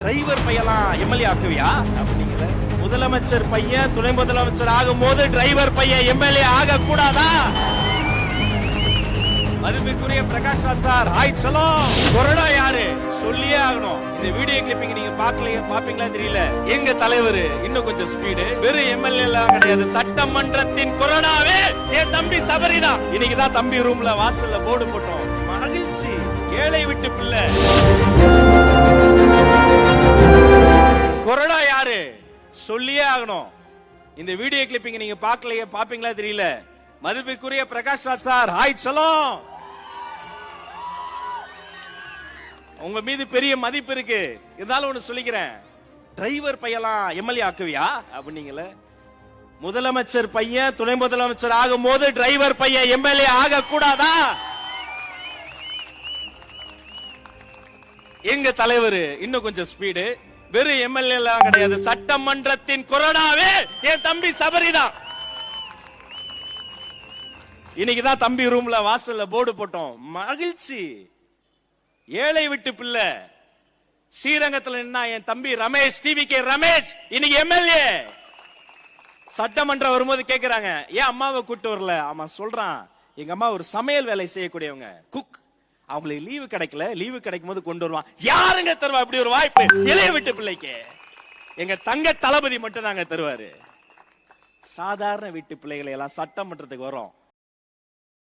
Driver பையலாம் MLA ஆக்குவியா அப்படிங்கல. முதலமைச்சர் பையன் துணை முதலமைச்சர் ஆகும் போது டிரைவர் பையன் எம்எல்ஏ ஆக கூடாதா? மதிப்புக்குரிய பிரகாஷ் ராஜ் சார், ஹாய் சலாம். கொரோனா யாரு சொல்லியே ஆகணும். இந்த வீடியோ கிளிப்பிங் நீங்க பாப்பீங்களா தெரியல. எங்க தலைவர் இன்னும் கொஞ்சம் ஸ்பீடு. வெறும் எம்எல்ஏ எல்லாம் கிடையாது, சட்டமன்றத்தின் கொரோனாவே என் தம்பி சபரிதான். இன்னைக்கு தான் தம்பி ரூம்ல வாசல்ல போர்டு போட்டோம். மகிழ்ச்சி, ஏழை விட்டு பிள்ளை. கொரோனா யாரு சொல்லியே ஆகணும். இந்த வீடியோ கிளிப்பிங் நீங்க பாப்பீங்களா தெரியல. மதிப்புக்குரிய பிரகாஷ் ராஜ் சார், ஹாய் சலாம். உங்க மீது பெரிய மதிப்பு இருக்கு. இருந்தாலும் ஒண்ணு சொல்லிக்கிறேன், டிரைவர் பையலாம் எம்எல்ஏ ஆக்குவியா அப்படிங்கல. முதலமைச்சர் பையன் துணை முதலமைச்சர் ஆகும் போது டிரைவர் பையன் எம்எல்ஏ ஆக கூடாதா? எங்க தலைவர் இன்னும் கொஞ்சம் ஸ்பீடு. வெறும் எம்எல்ஏ எல்லாம் கிடையாது, சட்டமன்றத்தின் கொரோனாவே என் தம்பி சபரிதான். இன்னைக்கு தான் தம்பி ரூம்ல வாசல்ல போர்டு போட்டோம். மகிழ்ச்சி, ஏழை விட்டு பிள்ளை. ஸ்ரீரங்கத்தில் நின்னா என் தம்பி ரமேஷ், டிவிகே ரமேஷ் இன்னைக்கு எம்எல்ஏ. சட்டமன்றம் வரும்போது கேக்குறாங்க, ஏன் அம்மாவை கூட்டு வரல? ஆமா சொல்றான், எங்க அம்மா ஒரு சமையல் வேலை செய்யக்கூடியவங்க, குக். அவங்களுக்கு லீவு கிடைக்கல, லீவு கிடைக்கும் போது கொண்டு வருவான். யாருங்க தருவா இப்படி ஒரு வாய்ப்பு இளைய விட்டு பிள்ளைக்கு? எங்க தங்க தளபதி மட்டும் தாங்க தருவாரு. சாதாரண வீட்டு பிள்ளைகளை எல்லாம் சட்டமன்றத்துக்கு வரோம்.